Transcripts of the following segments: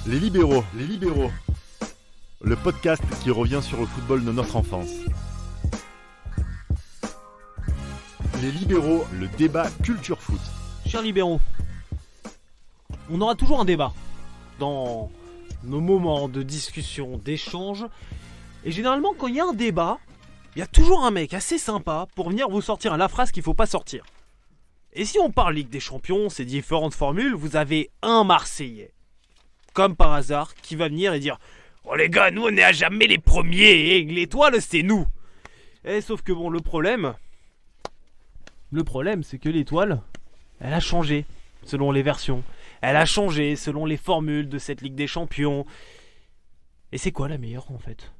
Les libéraux, le podcast qui revient sur le football de notre enfance. Les libéraux, le débat culture foot. Chers libéraux, on aura toujours un débat dans nos moments de discussion, d'échange. Et généralement, quand il y a un débat, il y a toujours un mec assez sympa pour venir vous sortir la phrase qu'il ne faut pas sortir. Et si on parle Ligue des Champions, ces différentes formules, vous avez un Marseillais, comme par hasard, qui va venir et dire « Oh les gars, nous on n'est à jamais les premiers, et l'étoile c'est nous !» Et sauf que bon, le problème c'est que l'étoile, elle a changé selon les versions. Elle a changé selon les formules de cette Ligue des Champions. Et c'est quoi la meilleure en fait ?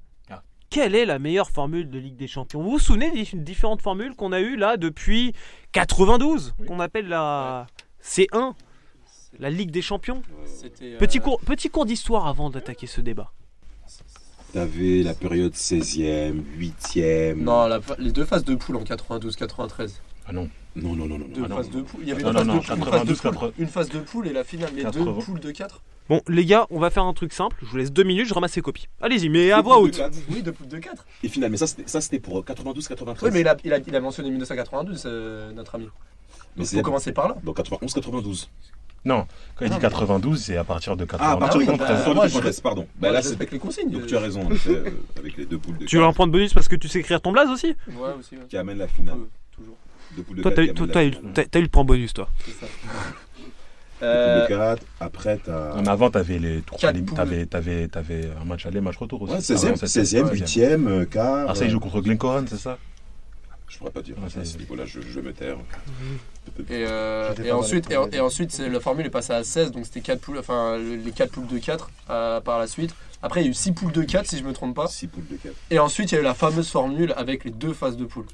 Quelle est la meilleure formule de Ligue des Champions ? Vous vous souvenez des différentes formules qu'on a eues là depuis 92, qu'on appelle la C1, la Ligue des Champions ? Petit cours d'histoire avant d'attaquer ce débat. T'avais la période 16e, 8e. Non, les deux phases de poule en 92-93. Ah non. Non. Deux phases de poule. Il y avait une phase de poule et la finale, mais 2 poules de 4. Bon, les gars, on va faire un truc simple. Je vous laisse 2 minutes, je ramasse les copies. Allez-y, mais à voix haute. Oui, 2 poules de 4. Et finale, mais ça c'était pour 92-93. Oui, mais il a mentionné 1992, notre ami. Mais faut commencer par là. Donc 91-92. Non, quand il dit 92, c'est à partir de 93. Ah, à partir de 93, pardon. Là, c'est avec les consignes. Donc tu as raison, avec les 2 poules de 4. Tu veux un point de bonus parce que tu sais écrire ton blaze aussi ? Ouais, aussi. Qui amène la finale. Toujours. 2 poules de toi, 4. t'as eu le point bonus, toi. C'est ça. 2 poules de 4, après t'as... Non, mais avant, t'avais un match aller, match retour aussi. Ouais, 16e, 8e, quart... Ah, ça, il joue contre Glencoran, c'est ça ? Je pourrais pas dire. À ce niveau-là, je vais me taire. Et ensuite la formule est passée à 16, donc c'était 4 poules, enfin les 4 poules de 4 par la suite. Après, il y a eu 6 poules de 4, si je me trompe pas. 6 poules de 4. Et ensuite, il y a eu la fameuse formule avec les 2 phases de poules.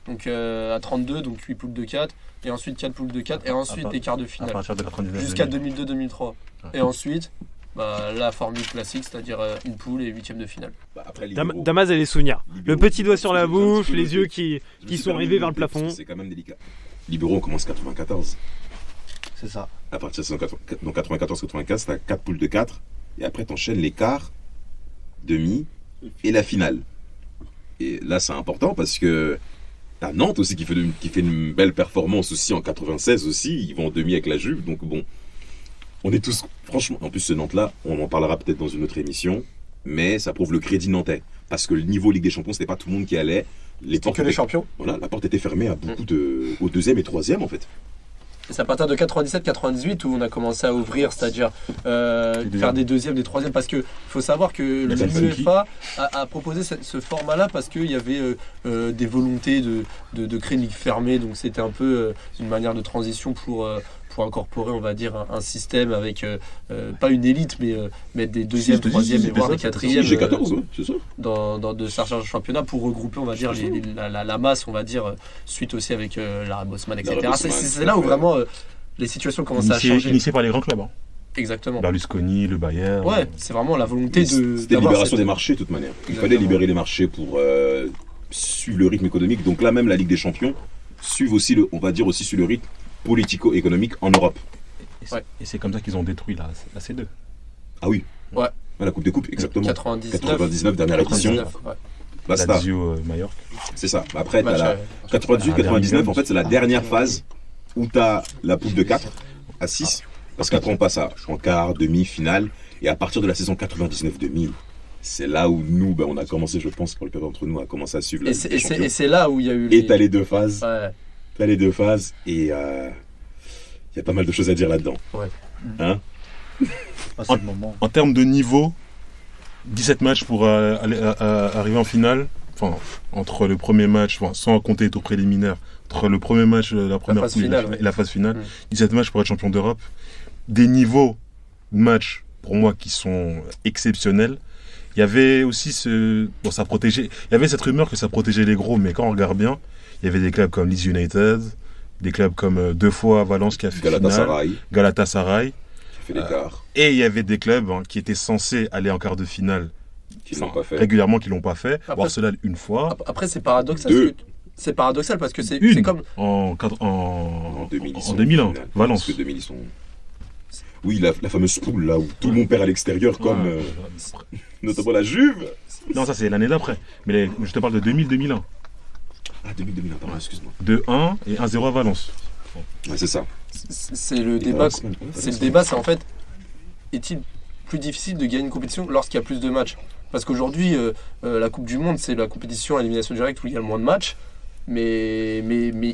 Donc à 32, donc 8 poules de 4, et ensuite 4 poules de 4, et ensuite les quarts de finale. À partir de 99. Jusqu'à 2002-2003. Et ensuite, la formule classique, c'est-à-dire une poule et 8ème de finale. Damas a les souvenirs. Le petit doigt sur la bouche, les yeux qui sont rivés vers le plafond. C'est quand même délicat. Libéraux, on commence 94. C'est ça. À partir de 94-95, t'as 4 poules de 4, et après t'enchaînes les quarts, demi et la finale. Et là, c'est important parce que t'as Nantes aussi qui fait une belle performance aussi en 96 aussi. Ils vont en demi avec la Juve, donc bon. On est tous, franchement, en plus ce Nantes-là, on en parlera peut-être dans une autre émission, mais ça prouve le crédit nantais. Parce que le niveau Ligue des Champions, c'était pas tout le monde qui allait. Les champions. Voilà, la porte était fermée à beaucoup au 2e et 3e en fait. Et c'est à partir de 97-98 où on a commencé à ouvrir, c'est-à-dire faire des 2e, des 3e, parce qu'il faut savoir que l'UEFA a proposé ce format-là parce qu'il y avait des volontés de créer une ligue fermée, donc c'était un peu une manière de transition pour incorporer, on va dire, un système avec pas une élite, mais mettre des 2e, 3e et voire des 4e G14, c'est ça. de certains championnats pour regrouper, on va dire, la masse, on va dire, suite aussi avec la Bosman, etc. C'est là où vraiment les situations commencent à changer. Initié par les grands clubs. Exactement. Berlusconi, le Bayern. Ouais, c'est vraiment la volonté C'était libération des marchés de toute manière. Il fallait libérer les marchés pour suivre le rythme économique. Donc là même la Ligue des Champions suit aussi le rythme politico-économique en Europe. Et c'est comme ça qu'ils ont détruit la C2. Ah oui. Ouais. La Coupe des Coupes, exactement. 99 dernière édition. Basta. Lazio, Mallorca. C'est ça. Après, t'as la 98-99, en fait, c'est la dernière phase où t'as la poule de 4 à 6. Parce qu'après, on passe en quart, demi, finale. Et à partir de la saison 99-2000, c'est là où nous, on a commencé, je pense, pour le plupart d'entre nous, à commencer à suivre la Ligue des Champions. Et c'est là où il y a eu Et t'as les 2 phases. Ouais. T'as les 2 phases et il y a pas mal de choses à dire là-dedans. Ouais. Hein? En termes de niveau, 17 matchs pour arriver en finale. Enfin, entre le premier match, sans compter les tours préliminaires, entre le premier match, la première phase poule finale, et la phase finale, 17 matchs pour être champion d'Europe. Des niveaux de matchs, pour moi, qui sont exceptionnels. Il y avait aussi ça protégeait. Il y avait cette rumeur que ça protégeait les gros, mais quand on regarde bien, il y avait des clubs comme Leeds United, des clubs comme 2 fois Valence qui a fait Galatasaray. Qui fait l'écart. Et il y avait des clubs qui étaient censés aller en quart de finale régulièrement, qui l'ont pas fait. Après, voir cela une fois. Après, c'est paradoxal. C'est paradoxal parce que c'est comme en 2000, en 2001, Valence. Parce que 2000, ils sont... Oui, la fameuse poule là où tout le monde perd à l'extérieur, comme notamment la Juve. Non, ça c'est l'année d'après. Mais je te parle de 2000-2001. Ah, 2000, pardon, excuse-moi. 2-1 et 1-0 à Valence. Ouais, c'est ça. C'est le débat. C'est le débat, c'est en fait, est-il plus difficile de gagner une compétition lorsqu'il y a plus de matchs? Parce qu'aujourd'hui, la Coupe du Monde, c'est la compétition à élimination directe où il y a le moins de matchs. Mais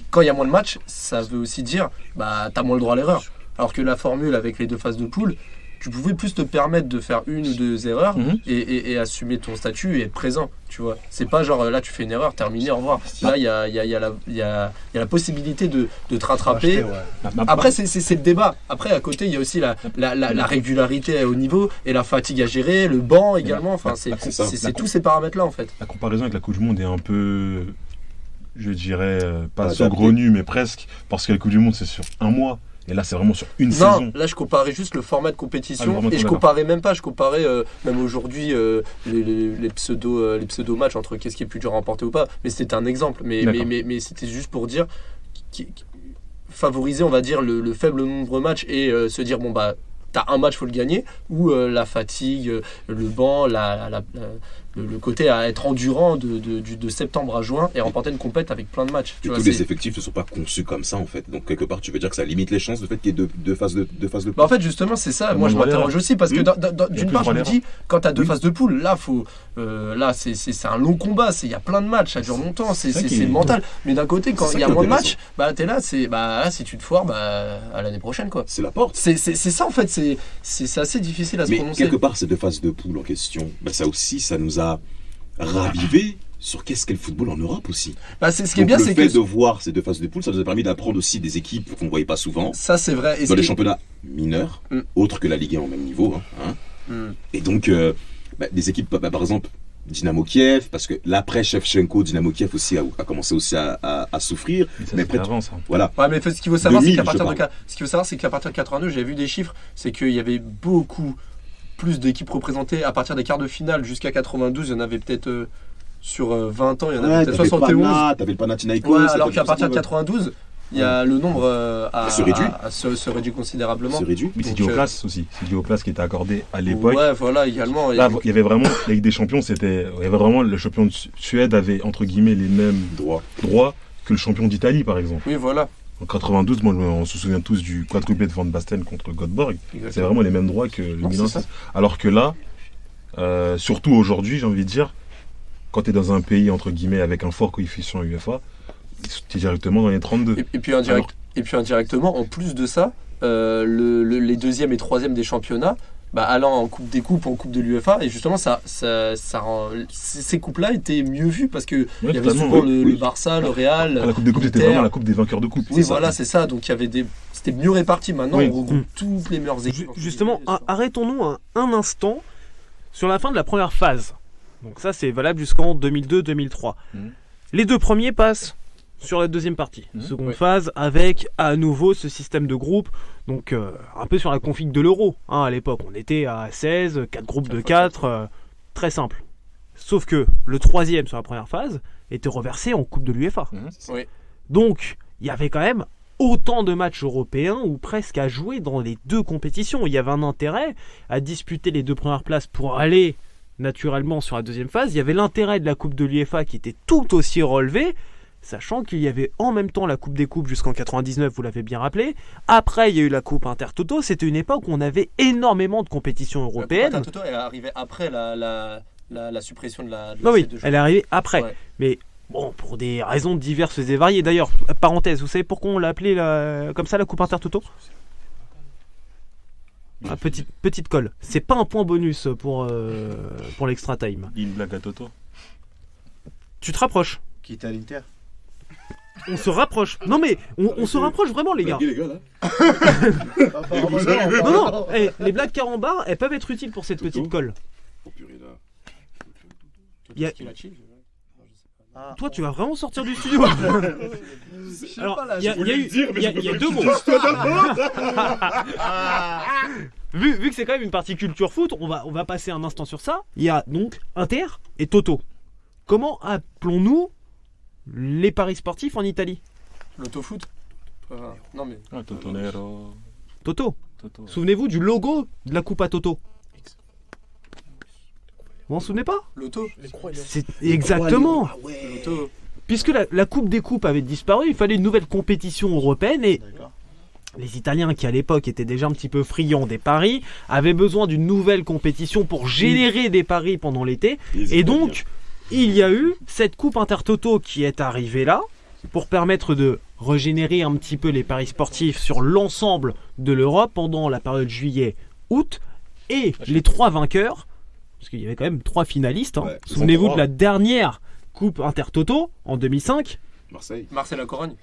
quand il y a moins de matchs, ça veut aussi dire t'as moins le droit à l'erreur. Alors que la formule avec les 2 phases de poule, tu pouvais plus te permettre de faire 1 ou 2 erreurs et assumer ton statut et être présent. Tu vois, c'est pas genre là tu fais une erreur, terminé, au revoir. Là il y a la possibilité de te rattraper. Après c'est le débat. Après à côté il y a aussi la régularité au niveau et la fatigue à gérer, le banc également. Enfin c'est tous ces paramètres là en fait. La comparaison avec la Coupe du Monde est un peu, je dirais, pas saugrenue mais presque, parce que la Coupe du Monde c'est sur un mois. Et là, c'est vraiment sur une saison. Non, là, je comparais juste le format de compétition. Et je comparais même pas. Je comparais même aujourd'hui les pseudo-matchs entre qu'est-ce qui est plus dur à remporter ou pas. Mais c'était un exemple. Mais c'était juste pour dire favoriser, on va dire, le faible nombre de matchs et se dire, t'as un match, faut le gagner. Ou la fatigue, le banc, le côté à être endurant de septembre à juin et remporter une compète avec plein de matchs. Tous les effectifs ne sont pas conçus comme ça en fait. Donc quelque part tu veux dire que ça limite les chances le fait qu'il y ait deux phases de poule. En fait justement c'est ça. Moi je m'interroge aussi parce que d'une part je me dis quand tu as 2 phases de poule là c'est un long combat, il y a plein de matchs, ça dure longtemps, c'est mental. Mais d'un côté quand il y a moins de matchs, t'es là, si tu te foires à l'année prochaine quoi. C'est la porte. C'est ça en fait, c'est assez difficile à se prononcer. Mais quelque part ces 2 phases de poule en question, ça aussi ça nous a ravivé sur qu'est-ce qu'est le football en Europe aussi. C'est ce qui est bien, c'est que le fait de voir ces 2 phases de poule, ça nous a permis d'apprendre aussi des équipes qu'on ne voyait pas souvent. Ça c'est vrai. Dans les championnats mineurs, autres que la Ligue 1 au même niveau. Et donc des équipes, par exemple Dynamo Kiev, parce que l'après Shevchenko, Dynamo Kiev aussi a commencé aussi à souffrir. Mais après, avant ça. Voilà. Ouais, mais ce qu'il faut savoir, c'est qu'à partir de 82, j'ai vu des chiffres, c'est qu'il y avait beaucoup plus d'équipes représentées à partir des quarts de finale jusqu'à 92. Il y en avait peut-être sur 20 ans, il y en avait peut-être 71. T'avais le Panathinaikos. Ouais, alors qu'à partir de 92, il y a le nombre se réduit considérablement. Mais c'est dû aux places aussi. C'est dû aux places qui étaient accordées à l'époque. Ouais, voilà, également. Là, il y avait vraiment, la Ligue des Champions, il y avait vraiment, le champion de Suède avait, entre guillemets, les mêmes droits que le champion d'Italie, par exemple. Oui, voilà. En 92, on se souvient tous du quadruplé de Van Basten contre Göteborg. Exactement. C'est vraiment les mêmes droits que le Milan. Alors que là, surtout aujourd'hui, j'ai envie de dire, quand tu es dans un pays, entre guillemets, avec un fort coefficient UEFA, tu es directement dans les 32. Et puis indirectement, en plus de ça, les 2e et 3e des championnats, allant en Coupe des Coupes, en Coupe de l'UEFA, et justement, ça rend, ces coupes-là étaient mieux vues parce qu'il y avait souvent le Barça, le Real. La Coupe des Coupes, c'était vraiment la Coupe des vainqueurs de coupe. Oui, voilà, c'est ça. Donc c'était mieux réparti. Maintenant, on regroupe toutes les meilleures équipes. Justement, arrêtons-nous un instant sur la fin de la première phase. Donc ça, c'est valable jusqu'en 2002-2003. Les 2 premiers passent sur la 2e partie. Seconde phase avec à nouveau ce système de groupes. Donc un peu sur la config de l'Euro. À l'époque, on était à 16, 4 groupes de 4. Très simple. Sauf que le 3e sur la première phase était reversé en Coupe de l'UEFA. Donc il y avait quand même autant de matchs européens ou presque à jouer dans les 2 compétitions. Il y avait un intérêt à disputer les 2 premières places pour aller naturellement sur la 2e phase. Il y avait l'intérêt de la Coupe de l'UEFA qui était tout aussi relevé, sachant qu'il y avait en même temps la Coupe des Coupes jusqu'en 99, vous l'avez bien rappelé. Après, il y a eu la Coupe Intertoto. C'était une époque où on avait énormément de compétitions européennes. La Coupe Intertoto est arrivée après la suppression de la oui, elle est arrivée après. Ouais. Mais bon, pour des raisons diverses et variées. D'ailleurs, parenthèse, vous savez pourquoi on l'a appelée comme ça, la Coupe Intertoto ? Petite colle. C'est pas un point bonus pour l'extra time. Une blague à Toto. Tu te rapproches. Qui était à l'Inter. On se rapproche. Non mais on se rapproche vraiment les gars. Non. Les blagues carambar, elles peuvent être utiles pour cette petite colle. Toi, tu vas vraiment sortir du studio. Alors, il y a 2 mots. Vu que c'est quand même une partie culture foot, on va passer un instant sur ça. Il y a donc Inter et Toto. Comment appelons-nous les paris sportifs en Italie ? L'autofoot. Non mais. Totonero. Toto. Toto, ouais. Souvenez-vous du logo de la coupe à Toto. Vous vous en souvenez pas? L'auto. C'est exactement. Ah ouais. L'auto. Puisque la Coupe des Coupes avait disparu, il fallait une nouvelle compétition européenne et D'accord. les Italiens qui à l'époque étaient déjà un petit peu friands des paris avaient besoin d'une nouvelle compétition pour générer des paris pendant l'été. Et donc, il y a eu cette Coupe Intertoto qui est arrivée là pour permettre de régénérer un petit peu les paris sportifs sur l'ensemble de l'Europe pendant la période juillet-août. Et les 3 vainqueurs, parce qu'il y avait quand même 3 finalistes, hein. Ouais, Souvenez-vous de 3. la dernière Coupe Intertoto en 2005. Marseille. Marseille la Corogne.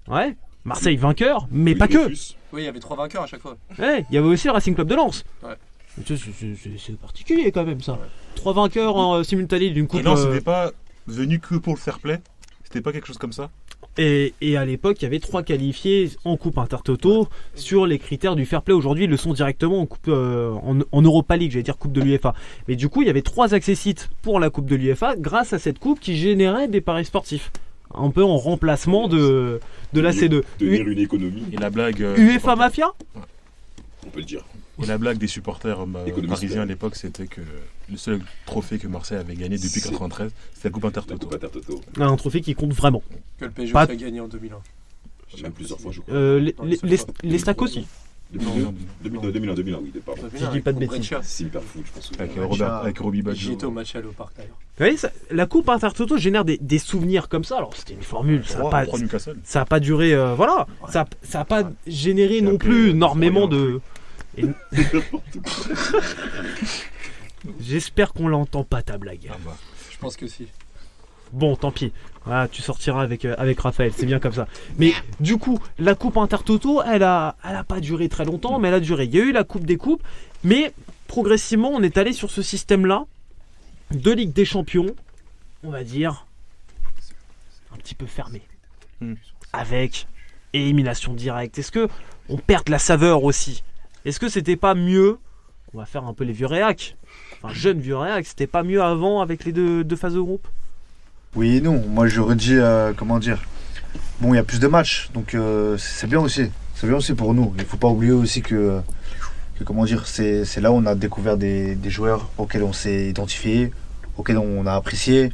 Ouais, Marseille vainqueur, mais Oui, pas que. Dreyfus. Oui, il y avait 3 vainqueurs à chaque fois. Ouais, il y avait aussi le Racing Club de Lens. Ouais. C'est particulier quand même ça. 3 vainqueurs en simultané d'une coupe. Et non, c'était pas venu que pour le fair play. C'était pas quelque chose comme ça. Et à l'époque, il y avait 3 qualifiés en Coupe Intertoto sur les critères du fair play. Aujourd'hui, ils le sont directement en Coupe en Europa League, j'allais dire Coupe de l'UEFA. Mais du coup, il y avait 3 accessites pour la Coupe de l'UEFA grâce à cette coupe qui générait des paris sportifs. Un peu en remplacement de la C2. Tenir une économie, Et la blague. UEFA Mafia. on peut le dire. Et la blague des supporters Économiste. parisiens à l'époque, c'était que le seul trophée que Marseille avait gagné depuis C'est- 93, c'était la Coupe La Intertoto. Coupe Intertoto. Un trophée qui compte vraiment. Que le PSG Pas- aussi a gagné en 2001. Même plusieurs fois, je crois. Les stacks aussi. 2001, oui, pardon. Je dis pas de bêtises. C'est hyper fou, je pense. Avec Robbie Baggio. J'y étais au match à au parc d'ailleurs. Vous voyez, la Coupe Intertoto génère des souvenirs comme ça. Alors c'était une formule, ça n'a pas, 3 Newcastle. ça a pas duré, voilà, ça a pas généré C'est non un peu, plus énormément moyen. de. J'espère qu'on l'entend pas ta blague. Ah bah. Je pense que si. Bon, tant pis. Voilà, tu sortiras avec Raphaël, c'est bien comme ça. Mais du coup, la Coupe Intertoto, elle a pas duré très longtemps, mais elle a duré. Il y a eu la Coupe des Coupes, mais progressivement, on est allé sur ce système-là de Ligue des Champions, on va dire, un petit peu fermé. Avec élimination directe. Est-ce que on perd de la saveur aussi? Est-ce que c'était pas mieux? On va faire un peu les vieux réacs. Enfin, jeunes vieux réacs, c'était pas mieux avant avec les deux phases de groupe? Oui et non. Moi, j'aurais dit, comment dire. Bon, il y a plus de matchs, donc c'est bien aussi. C'est bien aussi pour nous. Il faut pas oublier aussi que comment dire, c'est là où on a découvert des joueurs auxquels on s'est identifié, auxquels on a apprécié,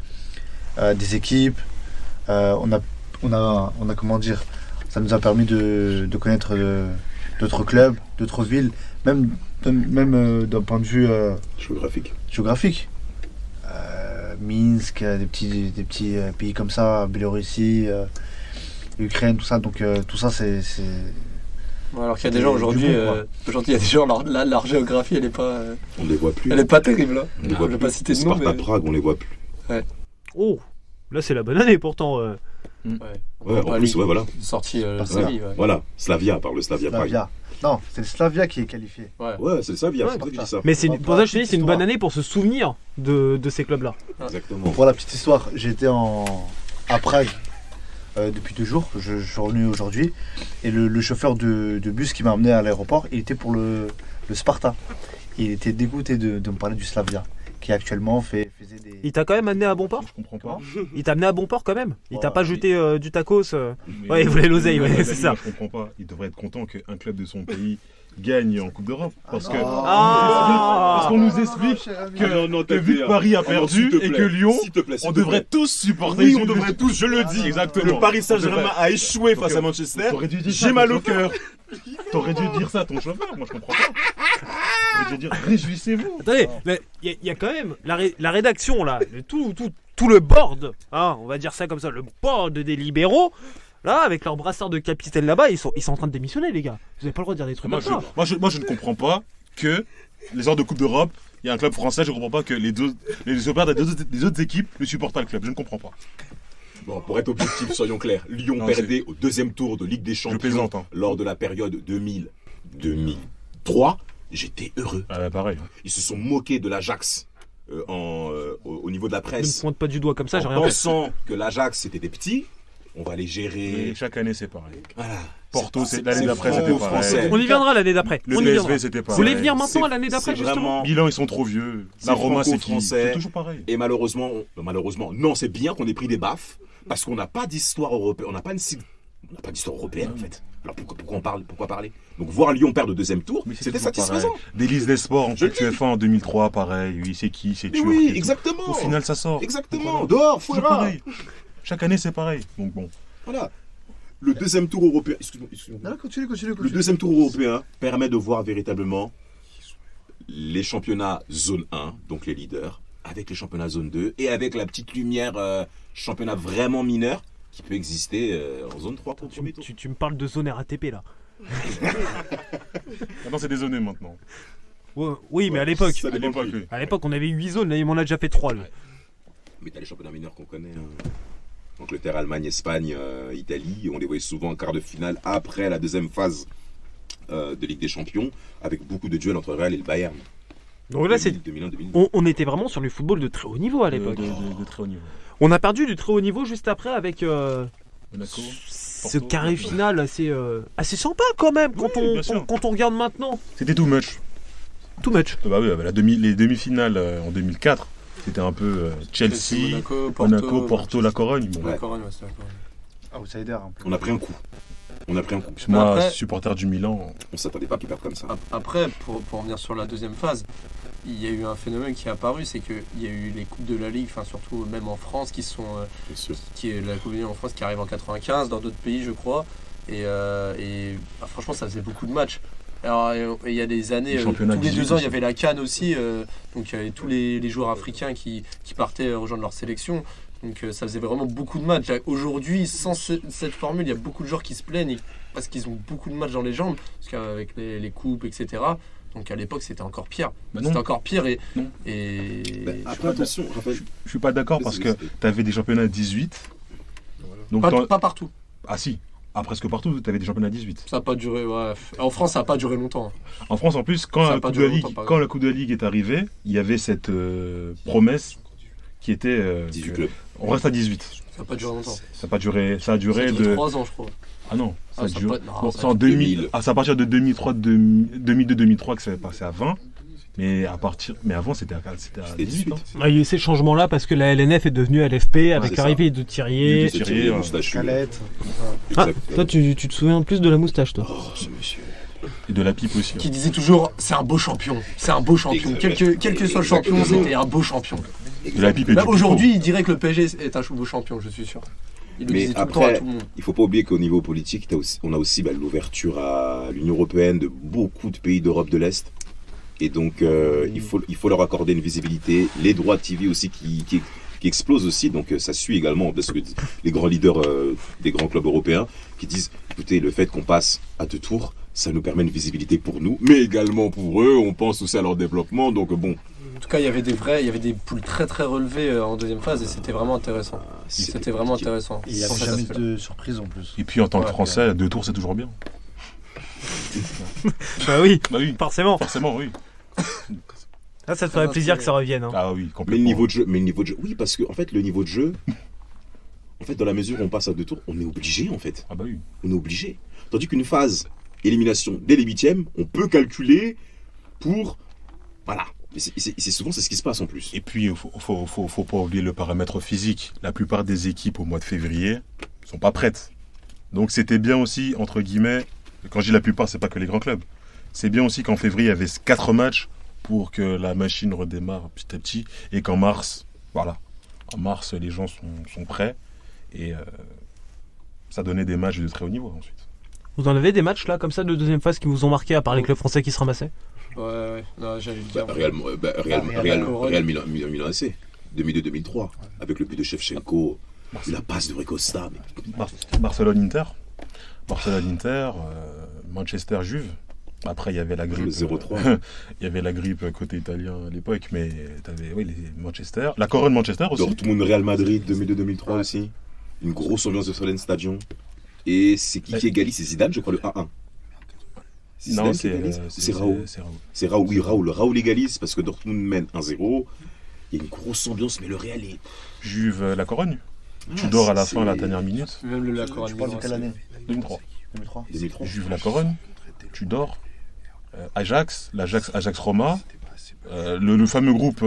des équipes. On a comment dire, ça nous a permis de connaître d'autres clubs, d'autres villes, même d'un point de vue géographique. Minsk, des petits pays comme ça, Biélorussie, Ukraine, tout ça. Donc tout ça, c'est Bon, alors qu'il y a des gens aujourd'hui, il y a des gens, leur géographie, elle est pas terrible. Hein. On les Je voit vais plus. pas citer de nom, Sparta mais. Prague, on les voit plus. Oh, là c'est la bonne année pourtant. Ouais. Ouais, en plus, ouais, voilà. Sorti Sparta. Slavie, ouais. Voilà, Slavia, par le Slavia Prague. Slavia. Non, c'est le Slavia qui est qualifié. Ouais, c'est le Slavia, Ouais, c'est pour ça que je dis ça. Mais c'est On va pour pas ça que je te dis, c'est une histoire. bonne année pour se souvenir de ces clubs-là. Exactement. Pour la petite histoire, j'étais à Prague depuis 2 jours. Je suis revenu aujourd'hui. Et le chauffeur de bus qui m'a amené à l'aéroport, il était pour le Sparta. Et il était dégoûté de me parler du Slavia, qui actuellement faisait des. Il t'a quand même amené à bon port? Je comprends pas. Il t'a amené à bon port quand même? Il t'a Ouais, pas oui. jeté du tacos Mais- Ouais, il voulait l'oseille, ouais, Mais c'est ça. Je comprends pas. Il devrait être content qu'un club de son pays gagne en Coupe d'Europe. Parce que. Ah. Parce qu'on nous explique que vu que Paris a perdu et que Lyon, on devrait tous supporter. Oui, celui on de- devrait tous, je le dis. Exactement. Le Paris Saint-Germain a échoué Donc, face à Manchester. T'aurais dû dire ça J'ai à mal ton au cœur. T'aurais dû dire ça à ton chauffeur, moi je comprends pas. T'aurais dû dire réjouissez-vous. Attendez, mais il y a quand même la rédaction là, tout le board, hein, on va dire ça comme ça, le board des libéraux, là, avec leur brassard de capitaine là-bas, ils sont en train de démissionner, les gars. Vous avez pas le droit de dire des trucs Moi comme ça. je ne comprends pas que les heures de Coupe d'Europe, il y a un club français, je comprends pas que les supporters des autres équipes ne supportent pas le club. Je ne comprends pas. Bon, pour être objectif, soyons clairs. Lyon Non, perdait au 2e tour de Ligue des Je Champions plaisante. Hein. lors de la période 2000-2003. J'étais heureux. Ah bah pareil. Ils se sont moqués de l'Ajax au niveau de la Ne me presse. pointe pas du doigt comme ça, j'ai En rien fait. pensant que l'Ajax c'était des petits, on va les gérer. Et chaque année c'est pareil. Voilà. Porto, C'est l'année d'après c'était pareil. français. On y viendra l'année d'après. Le On y viendra. PSV c'était Vous pareil. voulez venir maintenant à l'année C'est d'après, justement vraiment. Milan ils sont trop vieux. C'est La Roma c'est qui? franco-français. C'est toujours pareil. Et malheureusement, non, c'est bien qu'on ait pris des baffes parce qu'on n'a pas d'histoire européenne, on n'a pas On n'a pas d'histoire européenne en fait. Alors pourquoi parler? Donc voir Lyon perdre au deuxième tour, Mais c'est c'était toujours satisfaisant. pareil. Délice des sports en Je le dis. UEFA en 2003, pareil. Oui, c'est qui? C'est Mais Turc. oui, et tout. exactement. Au final, ça sort. Exactement. Voilà. Dehors, Toujours Fouera. pareil. Chaque année, c'est pareil. Donc bon. Voilà. Le deuxième tour européen. Excuse-moi. Non, continue. Le deuxième tour européen permet de voir véritablement les championnats zone 1, donc les leaders, avec les championnats zone 2 et avec la petite lumière championnat vraiment mineur qui peut exister en zone 3 pour le premier tour. Tu me parles de zone RATP là. Maintenant, c'est dézoné maintenant. Ouais, oui, mais à l'époque. Ça À dépend l'époque, qui. oui. À l'époque, on avait 8 zones, là, il m'en a déjà fait 3. Lui. Mais t'as les championnats mineurs qu'on connaît. Angleterre, Allemagne, Espagne, Italie. On les voyait souvent en quart de finale après la deuxième phase de Ligue des Champions, avec beaucoup de duels entre le Real et le Bayern. Donc là, c'est 2001-2002. on était vraiment sur du football de très haut niveau à l'époque. De très haut niveau. On a perdu du très haut niveau juste après avec Monaco. ce Porto, carré Porto. final assez sympa quand même quand, Oui, bien sûr. quand on regarde maintenant. C'était too much. Tout match. Bah oui, les demi-finales en 2004, c'était un peu Chelsea, Monaco, Porto, la Corogne. Bon, Ouais. La Corogne, ouais, c'était la Corogne. Outsider un peu. On a pris un coup. Moi, Après- supporter du Milan, On s'attendait pas qu'ils perdent comme ça. Après, pour revenir sur la deuxième phase, il y a eu un phénomène qui est apparu, c'est qu'il y a eu les coupes de la Ligue, enfin surtout même en France, qui sont, Bien sûr. qui est la Coupe de la Ligue en France qui arrive en 95, dans d'autres pays je crois, et franchement ça faisait beaucoup de matchs. Alors il y a des années, Les championnats tous les 18 2 ans il y aussi. avait la CAN aussi, donc il y avait tous les joueurs africains qui partaient rejoindre leur sélection. Donc ça faisait vraiment beaucoup de matchs. Aujourd'hui, sans cette formule, il y a beaucoup de joueurs qui se plaignent parce qu'ils ont beaucoup de matchs dans les jambes, parce qu'avec les coupes, etc. Donc à l'époque, c'était encore pire. Bah non. C'était encore pire Non. Après, attention, Raphaël. je suis pas d'accord parce que tu avais des championnats 18. Donc pas partout. Ah si, presque partout, tu avais des championnats 18. Ça n'a pas duré. Ouais. En France, ça n'a pas duré longtemps. En France, en plus, Ça quand a la pas Coupe de la duré Ligue, longtemps, par quand la Coupe de la Ligue est arrivée, il y avait cette promesse qui était 18 que clubs. on reste à 18. Ça n'a pas duré longtemps. Ça a pas duré, ça a Ça duré a duré de 3 ans, je crois. ah non, ça a Ah, ça duré. peut être- non, Bon, ça c'est en 2000. c'est à partir de 2002-2003 que ça est passé à 20. Mais avant c'était à 18. hein. Il y a eu ces changements-là parce que la LNF est devenue LFP avec c'est ça. l'arrivée de Thierry. Thierry, Thierry, ouais. moustachu. Calette. Ah, Exact. toi, tu te souviens plus de la moustache, toi. Oh, ce monsieur. Et de la pipe aussi. hein. Qui disait toujours c'est un beau champion. C'est un beau champion. Exactement. Quel que soit le champion, Exactement. c'était un beau champion. De la pipe et Là, du aujourd'hui, il dirait que le PSG est un beau champion, je suis sûr. Il le Mais disait tout le après, temps à tout le monde. Il ne faut pas oublier qu'au niveau politique, on a aussi l'ouverture à l'Union Européenne de beaucoup de pays d'Europe de l'Est. Et donc, il faut leur accorder une visibilité. Les droits TV aussi qui explosent aussi. Donc, ça suit également parce que les grands leaders des grands clubs européens qui disent, écoutez, le fait qu'on passe à 2 tours, ça nous permet une visibilité pour nous, mais également pour eux. On pense aussi à leur développement. Donc, bon. En tout cas, il y avait des poules très très relevées en deuxième phase et c'était vraiment intéressant. C'était vraiment intéressant. Il n'y avait Pour cet jamais aspect-là. de surprise en plus. Et puis en tant que Ouais. Français, 2 tours c'est toujours bien. Bah oui, Bah oui, forcément. forcément oui. Là, ça te ferait plaisir que ça revienne. hein. Ah oui, Mais le complètement. niveau de jeu, oui, parce que en fait, le niveau de jeu, en fait, dans la mesure où on passe à 2 tours, on est obligé, en fait. Ah bah oui. On est obligé. Tandis qu'une phase élimination dès les 8e, on peut calculer pour, voilà. Et c'est souvent c'est ce qui se passe en plus. Et puis, il faut pas oublier le paramètre physique. La plupart des équipes au mois de février sont pas prêtes. Donc c'était bien aussi, entre guillemets, quand je dis la plupart, c'est pas que les grands clubs. C'est bien aussi qu'en février, il y avait 4 matchs pour que la machine redémarre petit à petit. Et qu'en mars, voilà. En mars, les gens sont prêts. Et ça donnait des matchs de très haut niveau ensuite. Vous en avez des matchs là comme ça de deuxième phase qui vous ont marqué à part les clubs français qui se ramassaient? Ouais. Non, j'allais le dire. Real Milan AC, 2002-2003, avec le but de Shevchenko, la passe de Recosta. Barcelone-Inter. Manchester-Juve. Après, il y avait la grippe. Le 0-3. Il y avait la grippe côté italien à l'époque, mais t'avais les Manchester. La Corogne Manchester aussi. Dortmund-Real Madrid, 2002-2003 aussi. Une grosse ambiance de Solène Stadion. Et c'est qui égalise? C'est Zidane, je crois, le 1-1. Non, c'est Raoul. C'est Raoul, oui, Raoul. Raoul égalise parce que Dortmund mène 1-0. Il y a une grosse ambiance, mais le Real est. Juve, la Corogne. Tu Ah, dors à la c'est- fin, à la dernière minute. Même le Lacroix. Tu parles de quelle année 2003. 2003 2003. Juve, la Corogne. Tu dors. Ajax Roma. Le fameux groupe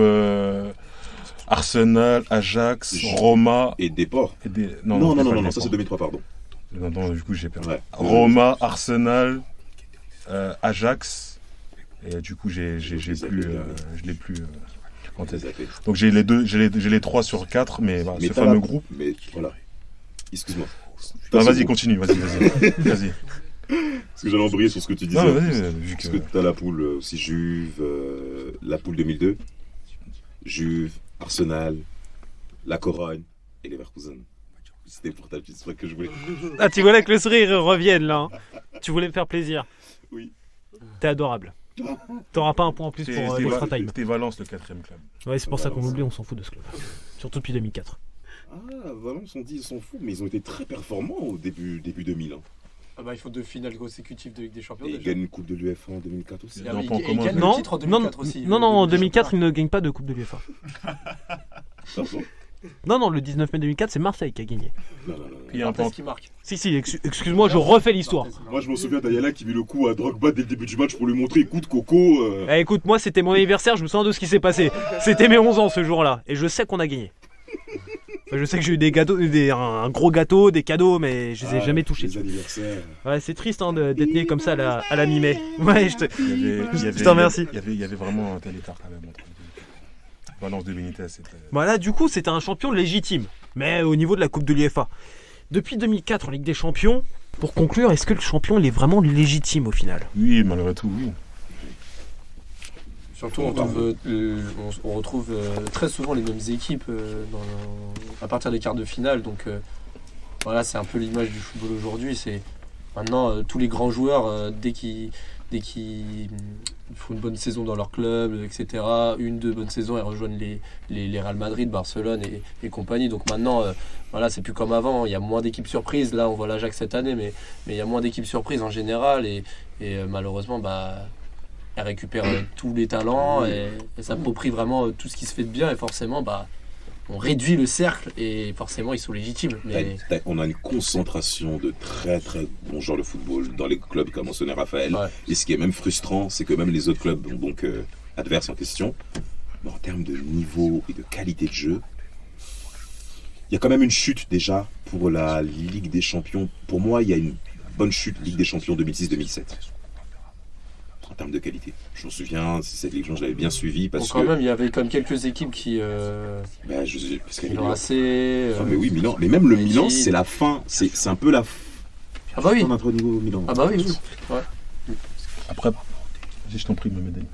Arsenal, Ajax, Roma. Et Deport. Et Non, c'est pas ça Deport. c'est 2003, pardon. Non, du coup, j'ai perdu. Ouais. Roma, Arsenal, Ajax. Et du coup, je l'ai plus en tête. Donc j'ai les 3 sur 4, mais voilà, Mais ce t'as fameux la- groupe. Mais voilà. Excuse-moi. Non, vas-y, continue, vas-y. Parce que j'allais embrayer sur ce que tu disais. Non, vas-y, vu Parce que... que t'as la poule aussi Juve, la poule 2002, Juve, Arsenal, la Corogne et Leverkusen. C'était pour ta petite soirée que je voulais. Ah, tu voulais que le sourire revienne là. Hein. Tu voulais me faire plaisir. Oui. T'es adorable. T'auras pas un point en plus pour l'extra time. C'était Valence, le 4e club. Ouais, c'est pour ça qu'on oublie, on s'en fout de ce club. Surtout depuis 2004. Ah, Valence, on dit ils s'en foutent, mais ils ont été très performants au début 2000. Hein. Ah bah, il faut 2 finales consécutives de Ligue des Champions. Et ils déjà. gagnent une Coupe de l'UEFA en 2004 aussi. Ah, Non, mais pas en il commun. gagne Non, le titre en non, 2004 aussi. non, en 2004, il ne gagne pas de Coupe de l'UEFA. Pardon. Non, le 19 mai 2004, c'est Marseille qui a gagné. Non. Puis un point. Qui marque. Si, excuse-moi, je refais l'histoire. Moi, je m'en souviens d'Ayala qui mit le coup à Drogba dès le début du match pour lui montrer écoute, Coco. Eh, écoute, moi, c'était mon anniversaire, je me souviens de ce qui s'est passé. C'était mes 11 ans ce jour-là, et je sais qu'on a gagné. Enfin, je sais que j'ai eu des gâteaux, un gros gâteau, des cadeaux, mais je les ai jamais touchés. Les anniversaires. Ouais, c'est triste hein, d'être né comme ça à la mi-mai. Ouais, je Je t'en remercie. Il y avait vraiment un tel écart quand même entre Valence de Benitez. C'était... Voilà, du coup, c'était un champion légitime, mais au niveau de la Coupe de l'UEFA. Depuis 2004 en Ligue des Champions, pour conclure, est-ce que le champion il est vraiment légitime au final? Oui, malgré tout, oui. Surtout, on retrouve très souvent les mêmes équipes à partir des quarts de finale. Donc voilà, c'est un peu l'image du football aujourd'hui. C'est maintenant tous les grands joueurs, dès qu'ils font une bonne saison dans leur club, etc., 1-2 bonnes saisons, ils rejoignent les Real Madrid, Barcelone et compagnie. Donc maintenant, voilà, c'est plus comme avant. Il y a moins d'équipes surprises. Là, on voit l'Ajax cette année, mais il y a moins d'équipes surprises en général. Et malheureusement, elle récupère tous les talents et s'approprie vraiment tout ce qui se fait de bien. Et forcément, on réduit le cercle et forcément, ils sont légitimes. Mais... On a une concentration de très très bons joueurs de football dans les clubs qu'a mentionné Raphaël. Ouais. Et ce qui est même frustrant, c'est que même les autres clubs, donc adverses en question, en termes de niveau et de qualité de jeu, il y a quand même une chute déjà pour la Ligue des Champions. Pour moi, il y a une bonne chute Ligue des Champions 2006-2007. En termes de qualité. Je me souviens, cette Ligue, je l'avais bien suivie parce quand que... même, il y avait quand même quelques équipes qui je sais, parce qu'il y avait Milan AC. mais oui, Milan. Mais même le Madrid. Milan, c'est la fin. C'est un peu la fin Ah bah oui. de notre niveau Milan. Ah bah oui. Ouais. Après, vas-y, je t'en prie, Mohamed Ali.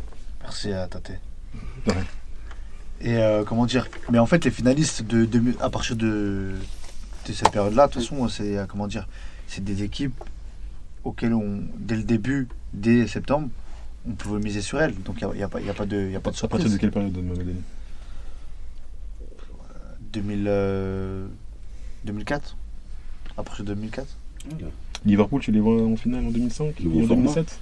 Merci à Tate. De rien. Et comment dire? Mais en fait, les finalistes à partir de cette période-là, de toute façon, c'est comment dire? C'est des équipes auxquelles dès le début, dès septembre, on pouvait miser sur elles. Donc il n'y a pas de À partir surprise. de quelle période, Mohamed Ali 2004. À partir de 2004. Liverpool, tu les vois en finale en 2005 Nouveau et en format. 2007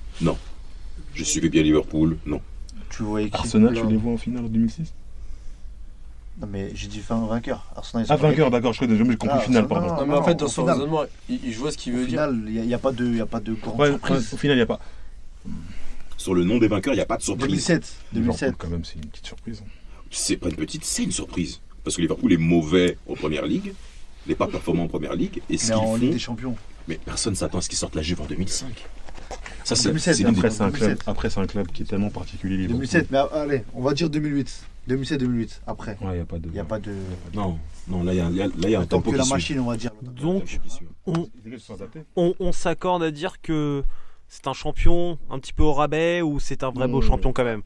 Je suivais bien Liverpool. Non. Tu voyais qui? Arsenal, tu Non. les vois en finale en 2006 Non, mais j'ai dit vainqueur. Arsenal, ils Ah, sont vainqueur, d'accord, j'ai compris Ah, finale, non, pardon. non, Non, mais en fait, dans au son final. raisonnement, il voit ce qu'il Au veut dire. final, il n'y a pas de grande Ouais, surprise. au final, il n'y a pas. Sur le nom des vainqueurs, il n'y a pas de surprise. 2007. Liverpool, 2007. quand même, c'est une petite surprise. C'est pas une petite, c'est une surprise. Parce que Liverpool est mauvais en première ligue, n'est pas performant en première ligue, et ce Mais en qu'ils Ligue des font. Champions. Mais personne s'attend à ce qu'ils sortent la Juve en 2005. Ça, 2007, c'est l'une des- Après, c'est un 2007. club, après, c'est un club qui est tellement particulier. Liverpool. 2007, mais allez, on va dire 2008. 2007-2008, après. Ouais, il n'y a pas de. Il n'y a pas de. Non, là, il y a un Tant tempo que la qui suit. machine, on va dire. Donc, on, Les gars, ils sont adaptés. on s'accorde à dire que c'est un champion un petit peu au rabais ou c'est un vrai beau champion quand même.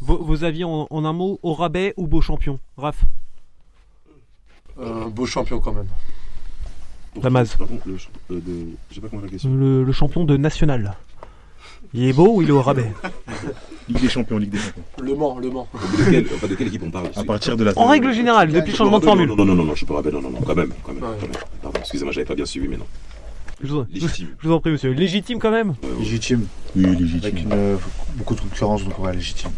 Vos avis en un mot, au rabais ou beau champion? Raph? Beau champion quand même. Damas. Par contre, j'ai pas compris la question. Le champion de National. Il est beau ou il est au rabais? Ligue des Champions, Ligue des Champions. Le Mans. De quelle équipe on parle À partir de la. En règle générale, depuis le changement de formule. Non, je peux pas rappeler, non, quand même. Ouais. Pardon, excusez-moi, j'avais pas bien suivi, mais non. Je Légitime. vous en prie, monsieur. Légitime quand même? Légitime. Oui, Avec légitime. beaucoup de concurrence, donc ouais, légitime.